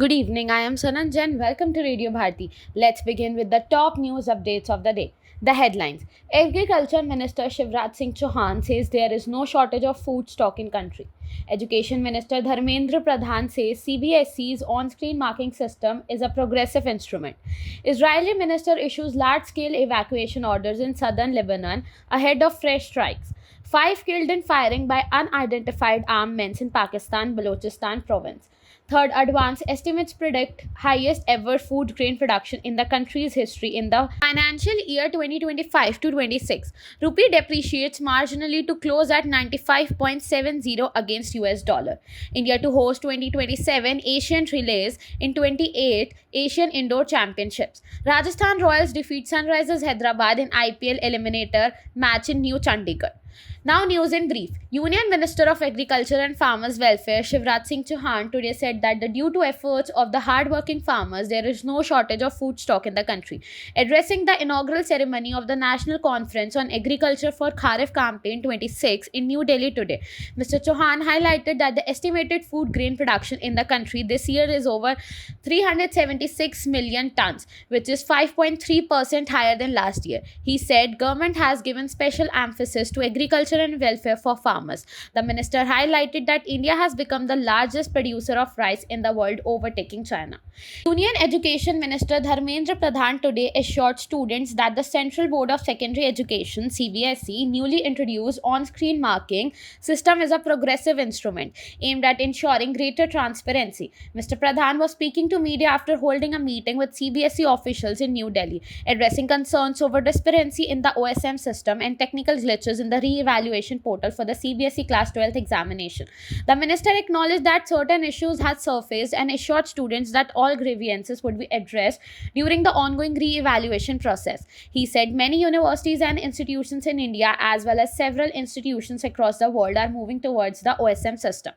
Good evening, I am Sanan Jain. Welcome to Radio Bharti. Let's begin with the top news updates of the day. The headlines. Agriculture Minister Shivraj Singh Chauhan says there is no shortage of food stock in country. Education Minister Dharmendra Pradhan says CBSE's on-screen marking system is a progressive instrument. Israeli minister issues large-scale evacuation orders in southern Lebanon ahead of fresh strikes. 5 killed in firing by unidentified armed men in Pakistan Balochistan province. Third, advanced estimates predict highest ever food grain production in the country's history in the financial year 2025 to 26. Rupee depreciates marginally to close at 95.70 against US dollar. India to host 2027 Asian Relays in 28 Asian Indoor Championships. Rajasthan Royals defeat Sunrisers Hyderabad in IPL eliminator match in New Chandigarh. Now, news in brief. Union Minister of Agriculture and Farmers Welfare Shivraj Singh Chauhan today said that due to efforts of the hard-working farmers, there is no shortage of food stock in the country. Addressing the inaugural ceremony of the National Conference on Agriculture for Kharif Campaign 26 in New Delhi today, Mr. Chauhan highlighted that the estimated food grain production in the country this year is over 376 million tons, which is 5.3% higher than last year. He said government has given special emphasis to agriculture and welfare for farmers. The minister highlighted that India has become the largest producer of rice in the world, overtaking China. Union Education Minister Dharmendra Pradhan today assured students that the Central Board of Secondary Education (CBSE) newly introduced on-screen marking system is a progressive instrument aimed at ensuring greater transparency. Mr. Pradhan was speaking to media after holding a meeting with CBSE officials in New Delhi, addressing concerns over disparity in the OSM system and technical glitches in the re-evaluation portal for the CBSE Class 12th examination. The minister acknowledged that certain issues had surfaced and assured students that all grievances would be addressed during the ongoing re-evaluation process. He said many universities and institutions in India, as well as several institutions across the world, are moving towards the OSM system.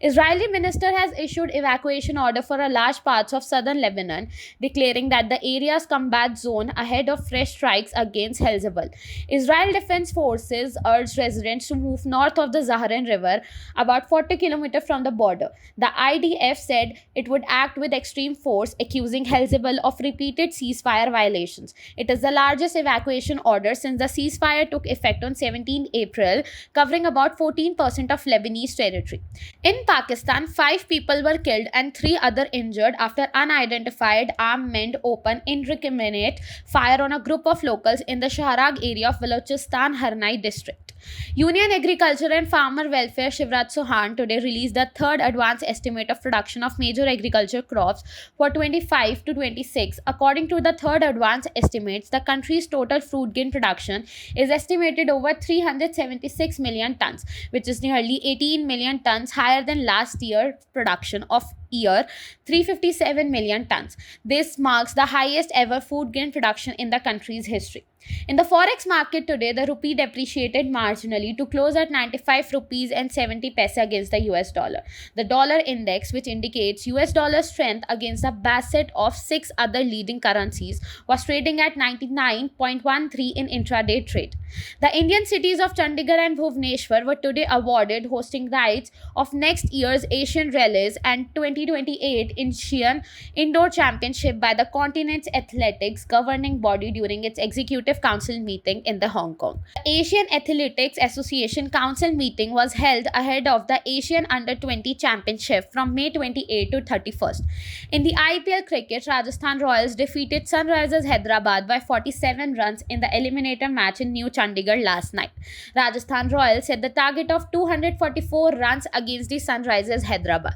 Israeli minister has issued evacuation order for a large parts of southern Lebanon, declaring that the area's combat zone ahead of fresh strikes against Hezbollah. Israel Defense Forces urged residents to move north of the Zaharan River, about 40 kilometers from the border. The IDF said it would act with extreme force, accusing Hezbollah of repeated ceasefire violations. It is the largest evacuation order since the ceasefire took effect on 17 April, covering about 14% of Lebanese territory. In Pakistan, 5 people were killed and 3 others injured after unidentified armed men opened indiscriminate fire on a group of locals in the Shahrag area of Balochistan Harnai district. Union Agriculture and Farmer Welfare Shivraj Chauhan today released the third advance estimate of production of major agriculture crops for 25 to 26. According to the third advance estimates, the country's total fruit grain production is estimated over 376 million tons, which is nearly 18 million tons higher than last year's production of 357 million tons. This marks the highest ever food grain production in the country's history. In the forex market today, the rupee depreciated marginally to close at 95 rupees and 70 paise against the US dollar. The dollar index, which indicates US dollar strength against a basket of 6 other leading currencies, was trading at 99.13 in intraday trade. The Indian cities of Chandigarh and Bhubaneswar were today awarded hosting rights of next year's Asian Relays and 2028 Asian Indoor Championship by the continent's athletics governing body during its executive council meeting in Hong Kong. The Asian Athletics Association Council meeting was held ahead of the Asian Under-20 Championship from May 28 to 31st. In the IPL cricket, Rajasthan Royals defeated Sunrisers Hyderabad by 47 runs in the eliminator match in New Chandigarh last night. Rajasthan Royals set the target of 244 runs against the Sunrisers Hyderabad.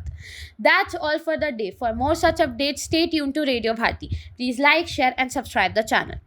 That's all for the day. For more such updates, stay tuned to Radio Bharti. Please like, share and subscribe the channel.